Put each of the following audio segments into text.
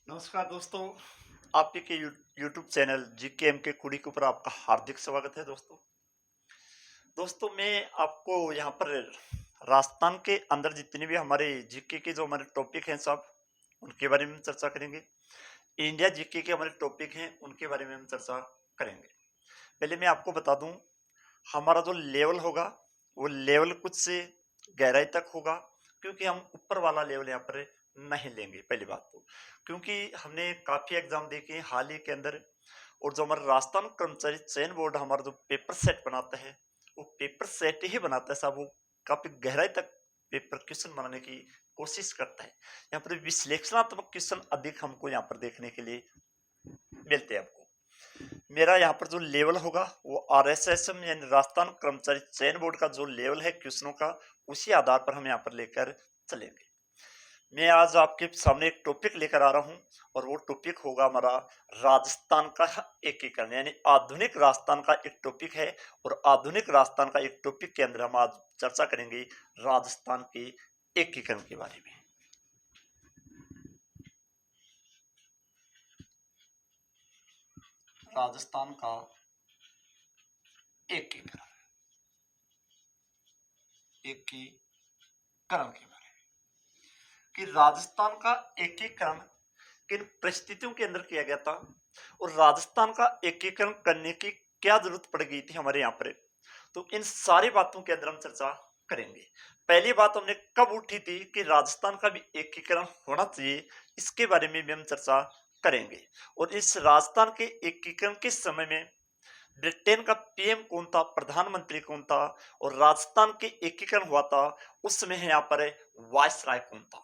नमस्कार दोस्तों। आपके के यूट्यूब चैनल जीके एम के कुड़ी के ऊपर आपका हार्दिक स्वागत है दोस्तों। मैं आपको यहाँ पर राजस्थान के अंदर जितने भी हमारे जीके के जो हमारे टॉपिक हैं सब उनके बारे में हम चर्चा करेंगे। इंडिया जीके के हमारे टॉपिक हैं उनके बारे में हम चर्चा करेंगे। पहले मैं आपको बता दूं, हमारा जो लेवल होगा वो लेवल कुछ से गहराई तक होगा, क्योंकि हम ऊपर वाला लेवल यहाँ पर नहीं लेंगे। पहली बात तो क्योंकि हमने काफी एग्जाम देखे हैं हाल ही के अंदर, और जो हमारा राजस्थान कर्मचारी चयन बोर्ड हमारा जो पेपर सेट बनाता है वो पेपर सेट ही बनाता है साहब। वो काफी गहराई तक पेपर क्वेश्चन बनाने की कोशिश करता है। यहाँ पर विश्लेषणात्मक क्वेश्चन अधिक हमको यहाँ पर देखने के लिए मिलते हैं आपको। मेरा यहाँ पर जो लेवल होगा वो आरएसएसएम यानी राजस्थान कर्मचारी चयन बोर्ड का जो लेवल है क्वेश्चनों का, उसी आधार पर हम यहाँ पर लेकर चलेंगे। मैं आज आपके सामने एक टॉपिक लेकर आ रहा हूं, और वो टॉपिक होगा हमारा राजस्थान का एकीकरण, यानी आधुनिक राजस्थान का एक टॉपिक है। और आधुनिक राजस्थान का एक टॉपिक के अंदर हम आज चर्चा करेंगे राजस्थान के एकीकरण के बारे में। राजस्थान का एकीकरण एकीकरण के बारे में कि राजस्थान का एकीकरण किन परिस्थितियों के अंदर किया गया था, और राजस्थान का एकीकरण करने की क्या जरूरत पड़ गई थी हमारे यहाँ पर। तो इन सारी बातों के अंदर हम चर्चा करेंगे। पहली बात हमने कब उठी थी कि राजस्थान का भी एकीकरण होना चाहिए, इसके बारे में भी हम चर्चा करेंगे। और इस राजस्थान के एकीकरण के समय में ब्रिटेन का पीएम कौन था, प्रधानमंत्री कौन था, और राजस्थान के एकीकरण हुआ था उस समय यहाँ पर वायसराय कौन था।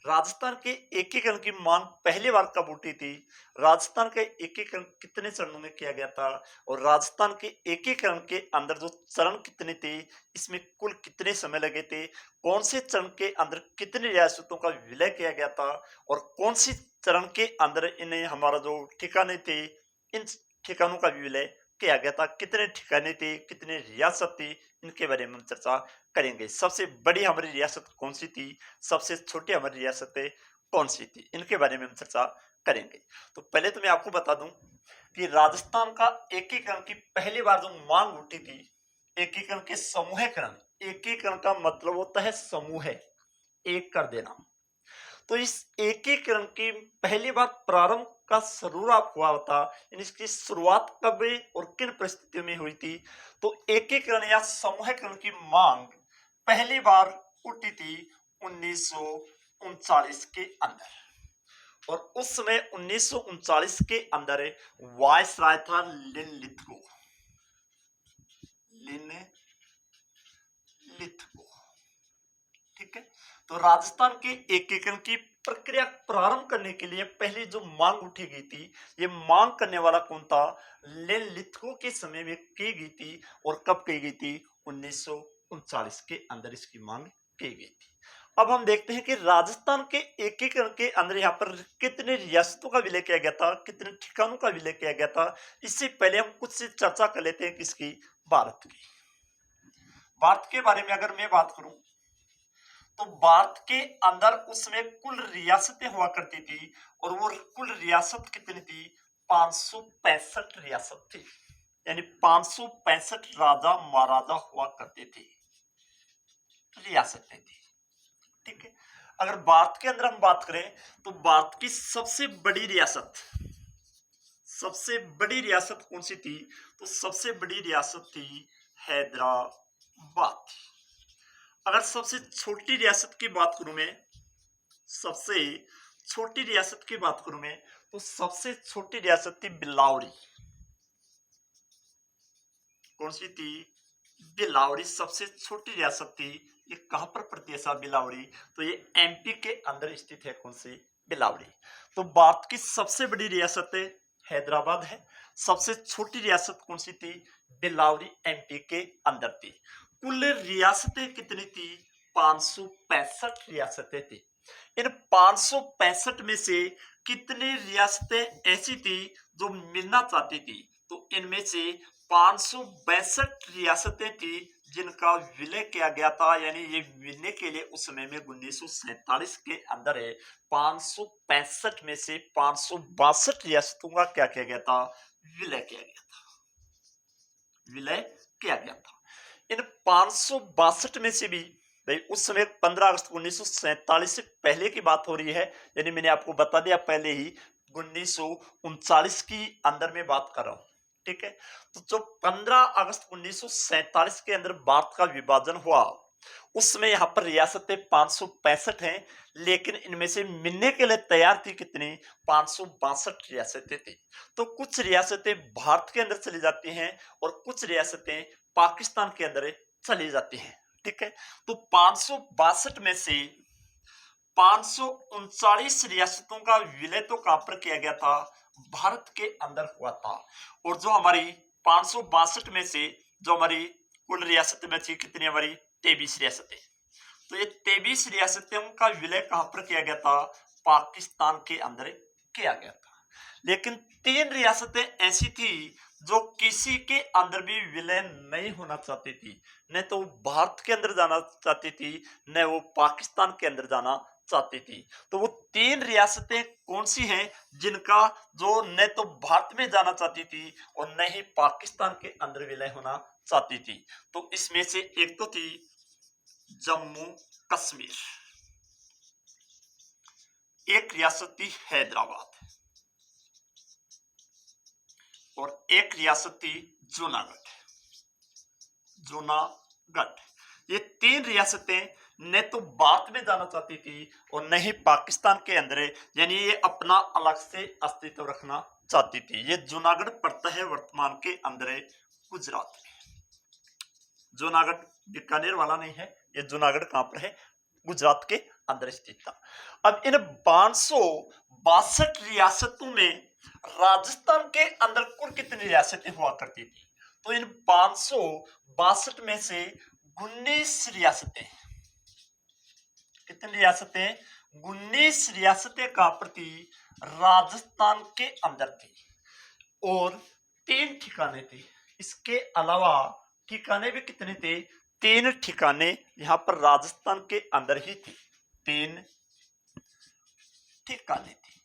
राजस्थान के एकीकरण की मांग पहली बार कब उठी थी, राजस्थान का एकीकरण कितने चरणों में किया गया था, और राजस्थान के एकीकरण के अंदर जो चरण कितने थे, इसमें कुल कितने समय लगे थे, कौन से चरण के अंदर कितनी रियासतों का विलय किया गया था, और कौन सी चरण के अंदर इन्हें हमारा जो ठिकाने थे इन ठिकानों का भी विलय किया गया था, कितने ठिकाने थे, कितने रियासत थी, इनके बारे में हम चर्चा करेंगे। सबसे बड़ी हमारी रियासत कौन सी थी, सबसे छोटी हमारी रियासतें कौन सी थी, इनके बारे में हम चर्चा करेंगे। तो पहले तो मैं आपको बता दूं कि राजस्थान का एकीकरण की पहली बार जो मांग उठी थी, एकीकरण के समूहीकरण, एकीकरण का मतलब होता है समूह, एक कर देना। तो इस एकीकरण की पहली बार प्रारंभ का शुरुआत हुआ था, इसकी शुरुआत कब और किन परिस्थितियों में हुई थी। तो एकीकरण या समूहीकरण की मांग पहली बार उठी थी 1939 के अंदर, और उस समय 1939 के अंदर वायसराय था लिनलिथगो। ठीक है। तो राजस्थान के एकीकरण की प्रक्रिया प्रारंभ करने के लिए पहले जो मांग उठी गई थी, ये मांग करने वाला कौन था, लेनलिथगो के समय में की गई थी। और कब की गई थी, 1939 के अंदर इसकी मांग की गई थी। अब हम देखते हैं कि राजस्थान के एकीकरण के अंदर यहाँ पर कितने रियासतों का विलय किया गया था, कितने ठिकानों का विलय किया गया था। इससे पहले हम कुछ से चर्चा कर लेते हैं किसकी, भारत की। भारत के बारे में अगर मैं बात करूं तो भारत के अंदर उसमें कुल रियासतें हुआ करती थी, और वो कुल रियासत कितनी थी, 565 रियासत थी। यानी 565 राजा महाराजा हुआ करते थे, रियासतें थी। ठीक है। अगर भारत के अंदर हम बात करें तो भारत की सबसे बड़ी रियासत कौन सी थी, तो सबसे बड़ी रियासत थी हैदराबाद। अगर सबसे छोटी रियासत की बात करूं मैं, सबसे छोटी रियासत की बात करूं मैं, तो सबसे छोटी रियासत थी बिलावरी। कौन सी थी, बिलावरी सबसे छोटी रियासत थी। ये कहां पर पड़ती है साहब बिलावरी, तो ये एमपी के अंदर स्थित है। कौन सी, बिलावरी। तो भारत की सबसे बड़ी रियासत हैदराबाद है, सबसे छोटी रियासत कौन सी थी, बिलावरी, एमपी के अंदर थी। कुल रियासतें कितनी थी, 565 रियासतें थी। इन 565 में से कितनी रियासतें ऐसी थी जो मिलना चाहती थी, तो इनमें से 562 रियासतें थी जिनका विलय किया गया था, यानी ये विलय के लिए उस समय में 1947 के अंदर है 565 में से 562 रियासतों का क्या किया गया था, विलय किया गया था, विलय किया गया था। इन 562 में से भी भाई उस समय 15 अगस्त 1947 से पहले की बात हो रही है, यानी मैंने आपको बता दिया पहले ही 1939 की अंदर में बात कर रहा हूं, ठीक है। तो जो 15 अगस्त 1947 के अंदर भारत का विभाजन हुआ, उसमें यहां पर रियासतें 565 हैं, लेकिन इनमें से मिलने के लिए तैयार थी कितनी, 562 रियासतें थी। तो कुछ रियासतें भारत के अंदर चली जाती हैं और कुछ रियासतें पाकिस्तान के अंदर चली जाती हैं, ठीक है। तो 562 में से 539 रियासतों का विलय तो कहां पर किया गया था, भारत के अंदर हुआ था। और जो हमारी 562 में से जो हमारी कुल रियासतें में थी कितनी, हमारी 23 रियासतें, तो ये 23 रियासतों का विलय कहां पर किया गया था, पाकिस्तान के अंदर किया गया था। लेकिन 3 रियासतें ऐसी थी जो किसी के अंदर भी विलय नहीं होना चाहती थी, न तो भारत के अंदर जाना चाहती थी, न वो पाकिस्तान के अंदर जाना चाहती थी। तो वो 3 रियासतें कौन सी हैं जिनका जो न तो भारत में जाना चाहती थी और न ही पाकिस्तान के अंदर विलय होना चाहती थी। तो इसमें से एक तो थी जम्मू कश्मीर, एक रियासत थी हैदराबाद, और एक रियासत थी जूनागढ़, जूनागढ़। ये 3 रियासतें न तो भारत में जाना चाहती थी और न ही पाकिस्तान के अंदर, यानी ये अपना अलग से अस्तित्व रखना चाहती थी। ये जूनागढ़ पड़ता है वर्तमान के अंदर गुजरात में। जूनागढ़ बीकानेर वाला नहीं है, ये जूनागढ़ कहां पर है, गुजरात के अंदर स्थित था। अब इन 562 रियासतों में राजस्थान के अंदर कुल कितनी रियासतें हुआ करती थी, तो इन 562 में से 19 रियासतें, कितनी रियासतें, 19 रियासतें कहां पर थी, राजस्थान के अंदर थी, और 3 ठिकाने थे। इसके अलावा ठिकाने भी कितने थे, 3 ठिकाने यहां पर राजस्थान के अंदर ही थे, 3 ठिकाने थे।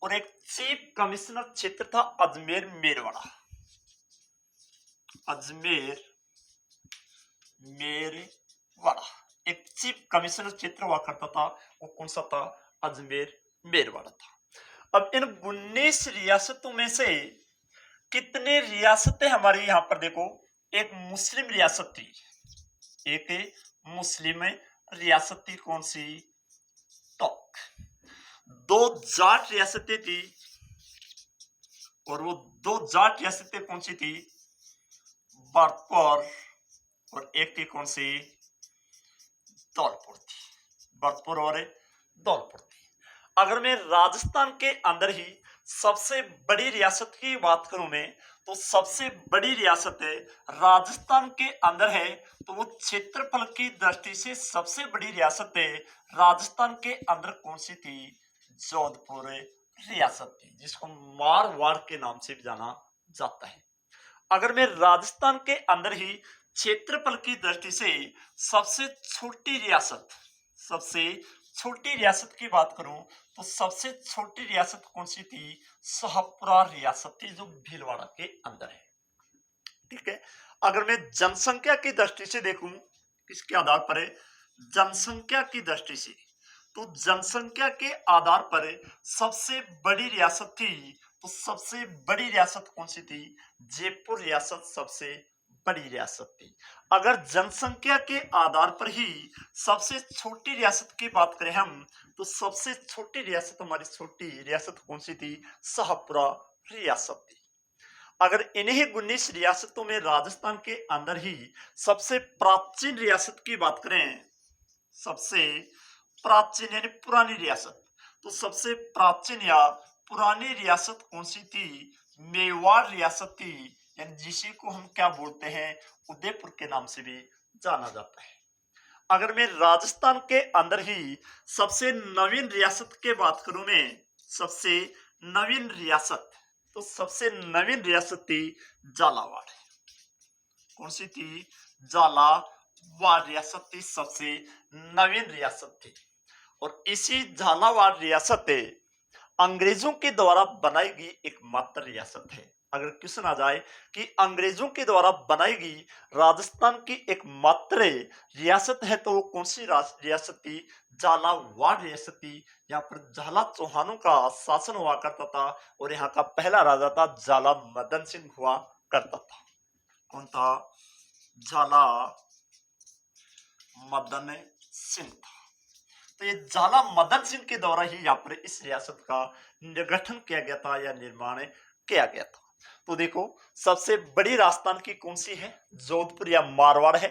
और एक चीफ कमिश्नर क्षेत्र था अजमेर मेरवाड़ा, अजमेर मेरवाड़ा एक चीफ कमिश्नर क्षेत्र हुआ करता था, वो कौन सा था, अजमेर मेरवाड़ा था। अब इन 19 रियासतों में से कितने रियासतें हमारी यहां पर देखो, एक मुस्लिम रियासत थी, एक मुस्लिम रियासत थी, कौन सी, टॉक। 2 जाट रियासतें थी, और वो 2 जाट रियासतें कौन सी थी, भरतपुर, और एक थी कौन सी, धौलपुर थी, भरतपुर और धौलपुर थी। अगर मैं राजस्थान के अंदर ही सबसे बड़ी रियासत की बात करूं मैं, तो सबसे बड़ी रियासत है राजस्थान के अंदर है, तो वो क्षेत्रफल की दृष्टि से सबसे बड़ी रियासत है राजस्थान के अंदर कौन सी थी, जोधपुर रियासत थी, जिसको मारवाड़ के नाम से भी जाना जाता है। अगर मैं राजस्थान के अंदर ही क्षेत्रफल की दृष्टि से सबसे छोटी रियासत, सबसे छोटी रियासत की बात करूं, तो सबसे छोटी रियासत कौन सी थी, शाहपुरा रियासत थी, जो भीलवाड़ा के अंदर है, ठीक है। अगर मैं जनसंख्या की दृष्टि से देखूं, किसके आधार पर है, जनसंख्या की दृष्टि से, तो जनसंख्या के आधार पर सबसे बड़ी रियासत थी, तो सबसे बड़ी रियासत कौन सी थी, जयपुर रियासत सबसे बड़ी रियासत थी। अगर जनसंख्या के आधार पर ही सबसे छोटी रियासत की बात करें हम, तो सबसे छोटी रियासत, हमारी छोटी रियासत कौन सी थी, शाहपुरा रियासत थी। अगर इन्हीं 19 रियासतों में राजस्थान के अंदर ही सबसे प्राचीन रियासत की बात करें, सबसे प्राचीन यानी पुरानी रियासत, तो सबसे प्राचीन या पुरानी रियासत कौन सी थी, मेवाड़ रियासत थी, यानी जिसे को हम क्या बोलते हैं, उदयपुर के नाम से भी जाना जाता है। अगर मैं राजस्थान के अंदर ही सबसे नवीन रियासत की बात करूं मैं, सबसे नवीन रियासत, तो सबसे नवीन रियासत थी झालावाड़, कौन सी थी, झालावाड़ रियासत थी, सबसे नवीन रियासत थी। और इसी झालावाड़ रियासत अंग्रेजों के द्वारा बनाई गई एकमात्र रियासत है। अगर क्वेश्चन आ जाए कि अंग्रेजों के द्वारा बनाई गई राजस्थान की एकमात्र रियासत है तो वो कौन सी रियासत थी? झालावाड़ रियासत थी। यहाँ पर झाला चौहानों का शासन हुआ करता था और यहाँ का पहला राजा था झाला मदन सिंह हुआ करता था। कौन था? झाला मदन सिंह था। तो ये झाला मदन सिंह के द्वारा ही यहाँ पर इस रियासत का गठन किया गया था या निर्माण किया गया था। तो देखो, सबसे बड़ी राजधानी की कौन सी है? जोधपुर या मारवाड़ है।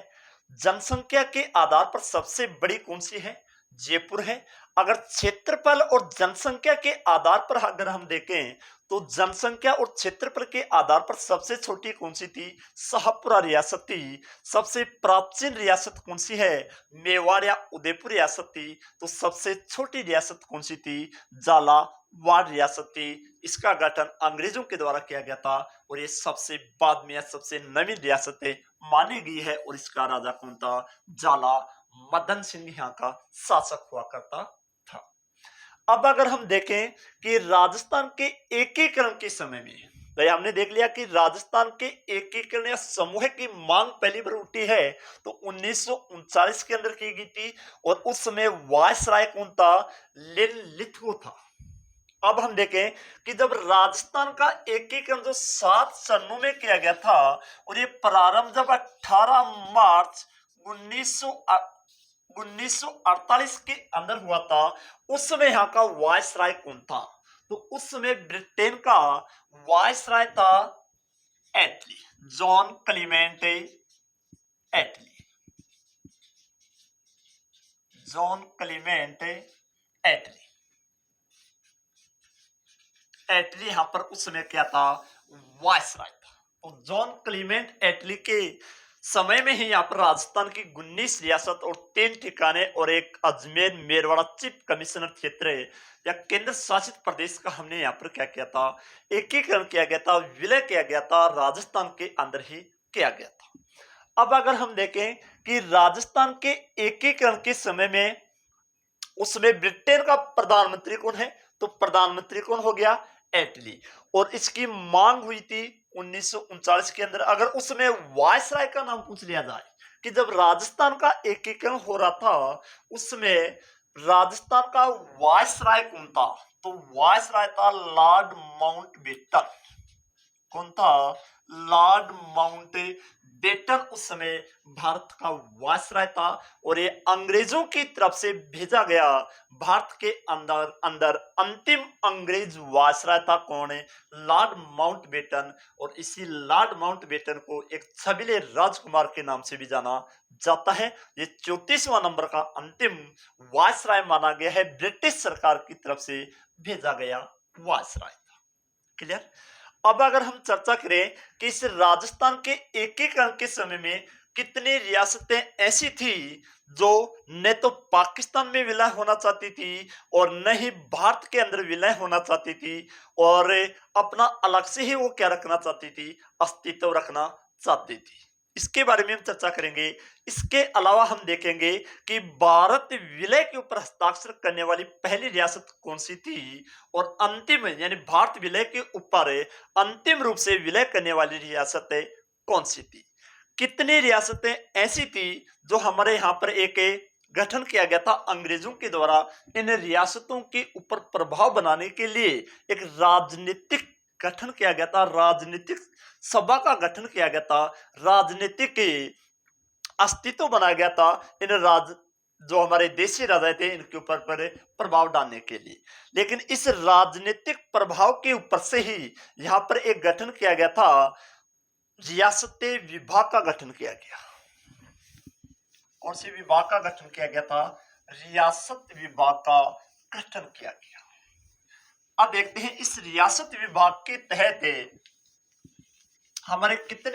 जनसंख्या के आधार पर सबसे बड़ी कौन सी है? जयपुर है। अगर क्षेत्रफल और जनसंख्या के आधार पर अगर हम देखें तो जनसंख्या और क्षेत्रफल के आधार पर सबसे छोटी कौन सी थी? शाहपुरा रियासत थी। सबसे प्राचीन रियासत कौन सी है? मेवाड़ या उदयपुर रियासत थी। तो सबसे छोटी रियासत कौन सी थी? झालावाड़ रियासत थी। इसका गठन अंग्रेजों के द्वारा किया गया था और ये सबसे बाद में सबसे नवीन रियासत मानी गई है। और इसका राजा कौन था? झाला मदन सिंह यहाँ का शासक हुआ करता था। अब अगर हम देखें कि राजस्थान के एकीकरण के समय में, तो हमने देख लिया कि राजस्थान के एकीकरण या समूह की मांग पहली बार उठी है तो 1939 के अंदर की गई थी और उस समय वायसराय कौन था? लिनलिथगो था। अब हम देखें कि जब राजस्थान का एकीकरण जो 7 चरणों में किया गया था और ये प्रारंभ जब 18 मार्च 1948 के अंदर हुआ था, उस समय यहाँ का वायसराय कौन था? तो उस समय ब्रिटेन का वायसराय था एटली, जॉन क्लीमेंट एटली। जॉन क्लीमेंट एटली। एटली यहां पर उस समय क्या था? वायसराय था। तो जॉन क्लीमेंट एटली के समय में ही यहाँ पर राजस्थान की 19 रियासत और 3 ठिकाने और एक अजमेर मेरवाड़ा चीफ कमिश्नर क्षेत्र या केंद्र शासित प्रदेश का हमने यहाँ पर क्या किया था? एकीकरण किया गया था, विलय किया गया था, राजस्थान के अंदर ही किया गया था। अब अगर हम देखें कि राजस्थान के एकीकरण के समय में उसमें ब्रिटेन का प्रधानमंत्री कौन है? तो प्रधानमंत्री कौन हो गया? एटली। और इसकी मांग हुई थी 1939 के अंदर। अगर उसमें वायसराय का नाम पूछ लिया जाए कि जब राजस्थान का एकीकरण हो रहा था उसमें राजस्थान का वायसराय कौन था? तो वायसराय था लॉर्ड माउंटबेटन। कौन था? लॉर्ड माउंटबेटन उस समय भारत का वायसराय था और ये अंग्रेजों की तरफ से भेजा गया भारत के अंदर अंदर अंतिम अंग्रेज वायसराय था। कौन है? Lord Mountbatten. और इसी लॉर्ड माउंटबेटन को एक छबीले राजकुमार के नाम से भी जाना जाता है। ये 34वां नंबर का अंतिम वायसराय माना गया है, ब्रिटिश सरकार की तरफ से भेजा गया वायसराय था। क्लियर? अब अगर हम चर्चा करें कि इस राजस्थान के एकीकरण के समय में कितनी रियासतें ऐसी थी जो न तो पाकिस्तान में विलय होना चाहती थी और न ही भारत के अंदर विलय होना चाहती थी और अपना अलग से ही वो क्या रखना चाहती थी? अस्तित्व रखना चाहती थी। इसके बारे में हम चर्चा करेंगे। इसके अलावा हम देखेंगे कि भारत विलय के ऊपर हस्ताक्षर करने वाली पहली रियासत कौन सी थी और अंतिम यानी भारत विलय के ऊपर अंतिम रूप से विलय करने वाली रियासत कौन सी थी? कितनी रियासतें ऐसी थी जो हमारे यहाँ पर एक गठन किया गया था अंग्रेजों के द्वारा इन रियासतों के ऊपर प्रभाव बनाने के लिए एक राजनीतिक गठन किया गया था, राजनीतिक सभा का गठन किया गया था, राजनीतिक अस्तित्व बनाया गया था इन जो हमारे देशी राजा थे इनके ऊपर पर प्रभाव डालने के लिए। लेकिन इस राजनीतिक प्रभाव के ऊपर से ही यहाँ पर एक गठन किया गया था, रियासती विभाग का गठन किया गया। कौन से विभाग का गठन किया गया था? रियासत विभाग का गठन किया गया। अब देखते हैं इस रियासत विभाग के तहत हमारे कितने